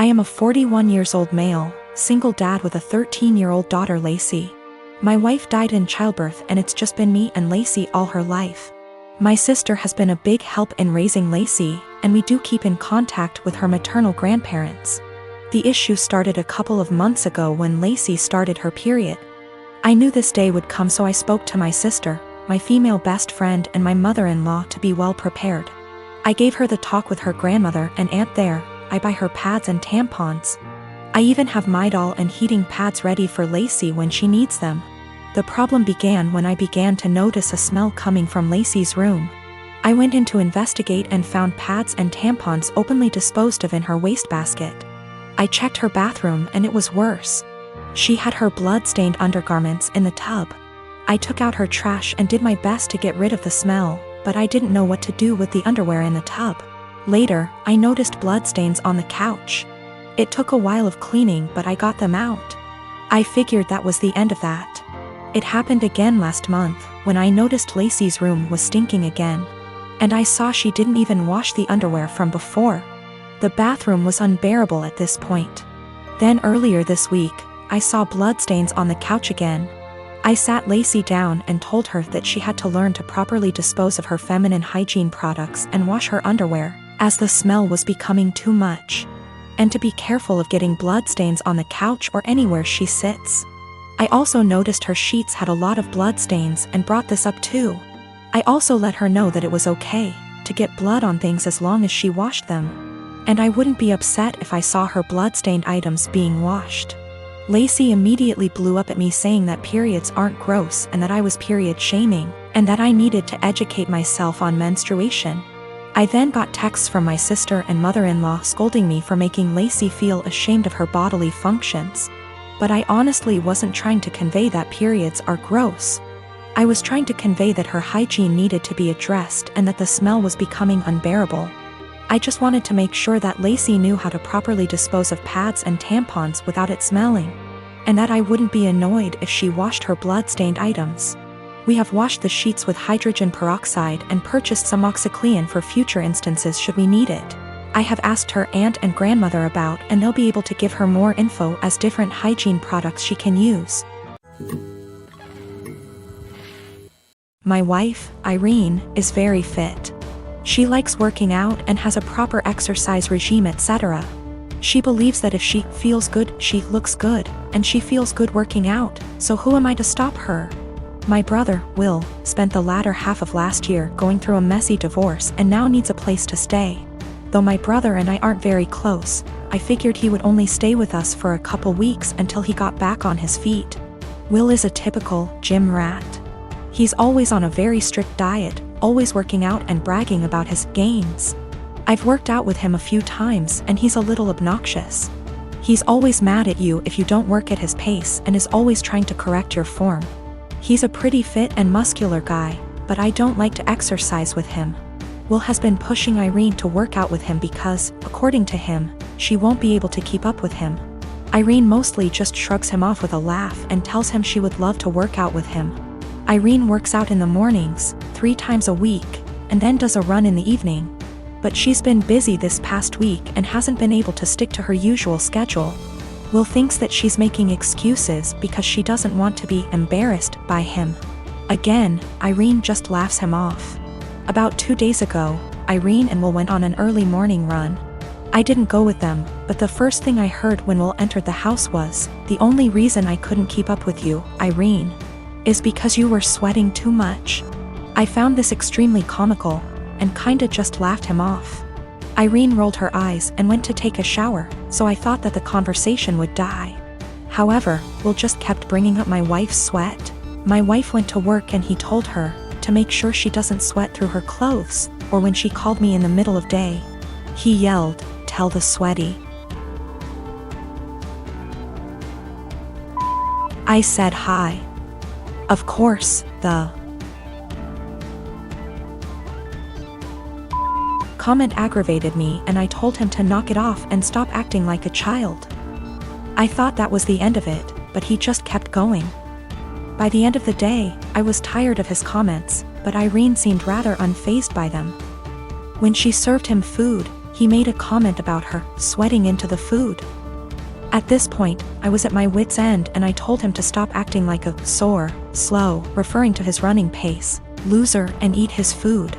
I am a 41 years old male, single dad with a 13-year-old daughter Lacey. My wife died in childbirth and it's just been me and Lacey all her life. My sister has been a big help in raising Lacey, and we do keep in contact with her maternal grandparents. The issue started a couple of months ago when Lacey started her period. I knew this day would come, so I spoke to my sister, my female best friend and my mother-in-law to be well prepared. I gave her the talk with her grandmother and aunt there. I buy her pads and tampons. I even have Midol and heating pads ready for Lacey when she needs them. The problem began when I began to notice a smell coming from Lacey's room. I went in to investigate and found pads and tampons openly disposed of in her wastebasket. I checked her bathroom and it was worse. She had her blood-stained undergarments in the tub. I took out her trash and did my best to get rid of the smell, but I didn't know what to do with the underwear in the tub. Later, I noticed bloodstains on the couch. It took a while of cleaning, but I got them out. I figured that was the end of that. It happened again last month, when I noticed Lacey's room was stinking again. And I saw she didn't even wash the underwear from before. The bathroom was unbearable at this point. Then earlier this week, I saw bloodstains on the couch again. I sat Lacey down and told her that she had to learn to properly dispose of her feminine hygiene products and wash her underwear, as the smell was becoming too much. And to be careful of getting bloodstains on the couch or anywhere she sits. I also noticed her sheets had a lot of bloodstains and brought this up too. I also let her know that it was okay to get blood on things as long as she washed them. And I wouldn't be upset if I saw her bloodstained items being washed. Lacey immediately blew up at me saying that periods aren't gross and that I was period shaming, and that I needed to educate myself on menstruation. I then got texts from my sister and mother-in-law scolding me for making Lacey feel ashamed of her bodily functions. But I honestly wasn't trying to convey that periods are gross. I was trying to convey that her hygiene needed to be addressed and that the smell was becoming unbearable. I just wanted to make sure that Lacey knew how to properly dispose of pads and tampons without it smelling, and that I wouldn't be annoyed if she washed her blood-stained items. We have washed the sheets with hydrogen peroxide and purchased some OxyClean for future instances should we need it. I have asked her aunt and grandmother about, and they'll be able to give her more info as different hygiene products she can use. My wife, Irene, is very fit. She likes working out and has a proper exercise regime, etc. She believes that if she feels good, she looks good, and she feels good working out, so who am I to stop her? My brother, Will, spent the latter half of last year going through a messy divorce and now needs a place to stay. Though my brother and I aren't very close, I figured he would only stay with us for a couple weeks until he got back on his feet. Will is a typical gym rat. He's always on a very strict diet, always working out and bragging about his gains. I've worked out with him a few times and he's a little obnoxious. He's always mad at you if you don't work at his pace and is always trying to correct your form. He's a pretty fit and muscular guy, but I don't like to exercise with him. Will has been pushing Irene to work out with him because, according to him, she won't be able to keep up with him. Irene mostly just shrugs him off with a laugh and tells him she would love to work out with him. Irene works out in the mornings, 3 times a week, and then does a run in the evening. But she's been busy this past week and hasn't been able to stick to her usual schedule. Will thinks that she's making excuses because she doesn't want to be embarrassed by him. Again, Irene just laughs him off. About 2 days ago, Irene and Will went on an early morning run. I didn't go with them, but the first thing I heard when Will entered the house was, "The only reason I couldn't keep up with you, Irene, is because you were sweating too much." I found this extremely comical, and kinda just laughed him off. Irene rolled her eyes and went to take a shower, so I thought that the conversation would die. However, Will just kept bringing up my wife's sweat. My wife went to work and he told her to make sure she doesn't sweat through her clothes, or when she called me in the middle of day. He yelled, "Tell the sweaty." I said hi. Of course, the comment aggravated me and I told him to knock it off and stop acting like a child. I thought that was the end of it, but he just kept going. By the end of the day, I was tired of his comments, but Irene seemed rather unfazed by them. When she served him food, He made a comment about her sweating into the food. At this point, I was at my wit's end and I told him to stop acting like a sore, slow, referring to his running pace, loser, and eat his food.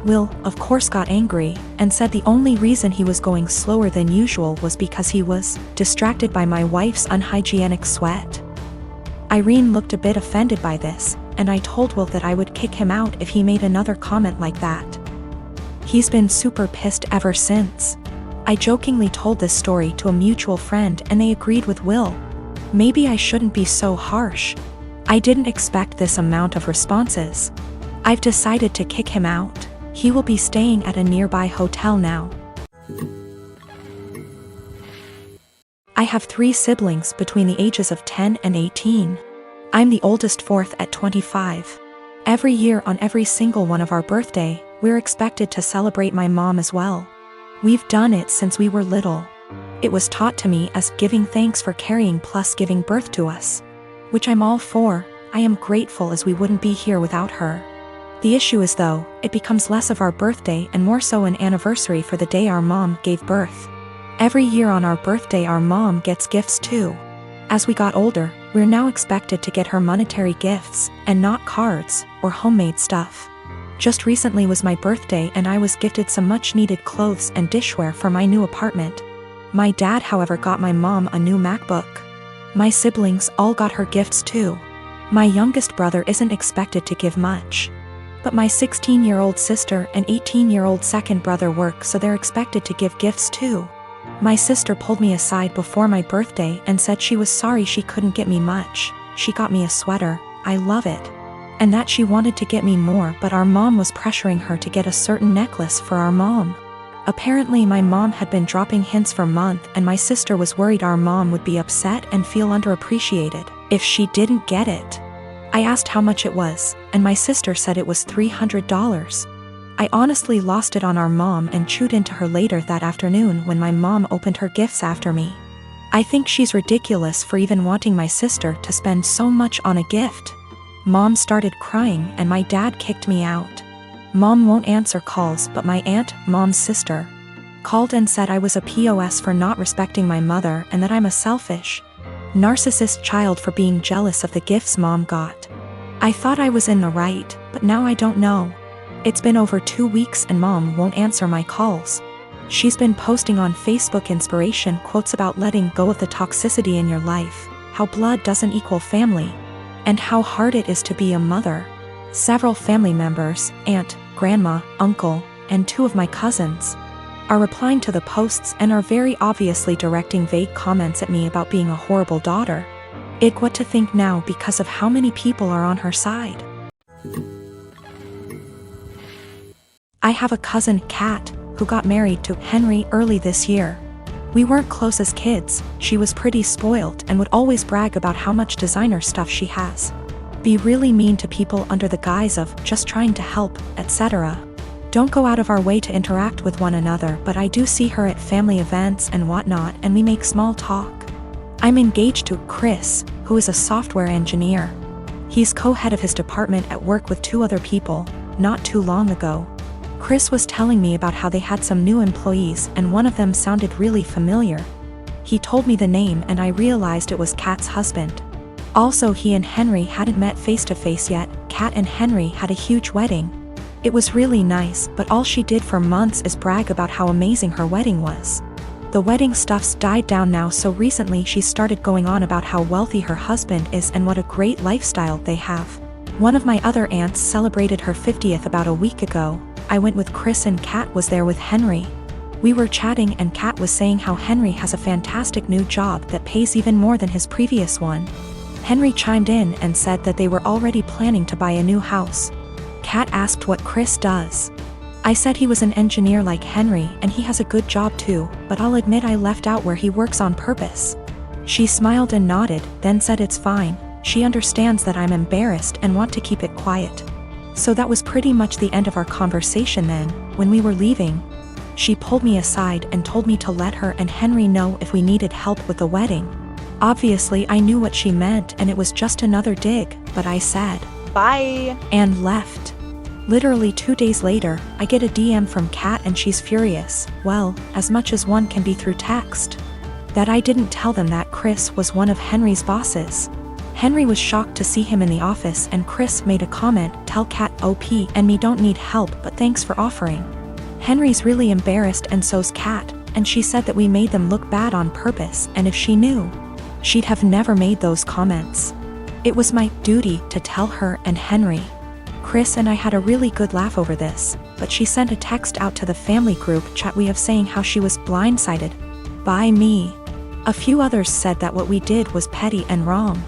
Will, of course, got angry and said the only reason he was going slower than usual was because he was distracted by my wife's unhygienic sweat. Irene looked a bit offended by this, and I told Will that I would kick him out if he made another comment like that. He's been super pissed ever since. I jokingly told this story to a mutual friend and they agreed with Will. Maybe I shouldn't be so harsh. I didn't expect this amount of responses. I've decided to kick him out. He will be staying at a nearby hotel now. I have 3 siblings between the ages of 10 and 18. I'm the oldest, fourth at 25. Every year on every single one of our birthday, we're expected to celebrate my mom as well. We've done it since we were little. It was taught to me as giving thanks for carrying plus giving birth to us. Which I'm all for. I am grateful as we wouldn't be here without her. The issue is though, it becomes less of our birthday and more so an anniversary for the day our mom gave birth. Every year on our birthday our mom gets gifts too. As we got older, we're now expected to get her monetary gifts, and not cards, or homemade stuff. Just recently was my birthday and I was gifted some much needed clothes and dishware for my new apartment. My dad, however, got my mom a new MacBook. My siblings all got her gifts too. My youngest brother isn't expected to give much. But my 16-year-old sister and 18-year-old second brother work, so they're expected to give gifts too. My sister pulled me aside before my birthday and said she was sorry she couldn't get me much. She got me a sweater, I love it. And that she wanted to get me more, but our mom was pressuring her to get a certain necklace for our mom. Apparently my mom had been dropping hints for months and my sister was worried our mom would be upset and feel underappreciated if she didn't get it. I asked how much it was, and my sister said it was $300. I honestly lost it on our mom and chewed into her later that afternoon when my mom opened her gifts after me. I think she's ridiculous for even wanting my sister to spend so much on a gift. Mom started crying and my dad kicked me out. Mom won't answer calls, but my aunt, mom's sister, called and said I was a POS for not respecting my mother and that I'm a selfish, narcissist child for being jealous of the gifts mom got. I thought I was in the right, but now I don't know. It's been over 2 weeks and mom won't answer my calls. She's been posting on Facebook inspiration quotes about letting go of the toxicity in your life, how blood doesn't equal family, and how hard it is to be a mother. Several family members, aunt, grandma, uncle, and 2 of my cousins, are replying to the posts and are very obviously directing vague comments at me about being a horrible daughter. What to think now because of how many people are on her side. I have a cousin, Kat, who got married to Henry early this year. We weren't close as kids, she was pretty spoiled and would always brag about how much designer stuff she has. Be really mean to people under the guise of just trying to help, etc. Don't go out of our way to interact with one another, but I do see her at family events and whatnot and we make small talk. I'm engaged to Chris, who is a software engineer. He's co-head of his department at work with 2 other people, not too long ago. Chris was telling me about how they had some new employees and one of them sounded really familiar. He told me the name and I realized it was Kat's husband. Also, he and Henry hadn't met face to face yet. Kat and Henry had a huge wedding. It was really nice, but all she did for months is brag about how amazing her wedding was. The wedding stuff's died down now, so recently she started going on about how wealthy her husband is and what a great lifestyle they have. One of my other aunts celebrated her 50th about a week ago. I went with Chris and Kat was there with Henry. We were chatting and Kat was saying how Henry has a fantastic new job that pays even more than his previous one. Henry chimed in and said that they were already planning to buy a new house. Kat asked what Chris does. I said he was an engineer like Henry and he has a good job too, but I'll admit I left out where he works on purpose. She smiled and nodded, then said it's fine. She understands that I'm embarrassed and want to keep it quiet. So that was pretty much the end of our conversation then. When we were leaving, she pulled me aside and told me to let her and Henry know if we needed help with the wedding. Obviously I knew what she meant and it was just another dig, but I said, "Bye," and left. Literally 2 days later, I get a DM from Kat and she's furious, well, as much as one can be through text. That I didn't tell them that Chris was one of Henry's bosses. Henry was shocked to see him in the office and Chris made a comment, tell Kat OP and me don't need help but thanks for offering. Henry's really embarrassed and so's Kat, and she said that we made them look bad on purpose and if she knew, she'd have never made those comments. It was my duty to tell her and Henry. Chris and I had a really good laugh over this, but she sent a text out to the family group chat we have saying how she was blindsided by me. A few others said that what we did was petty and wrong.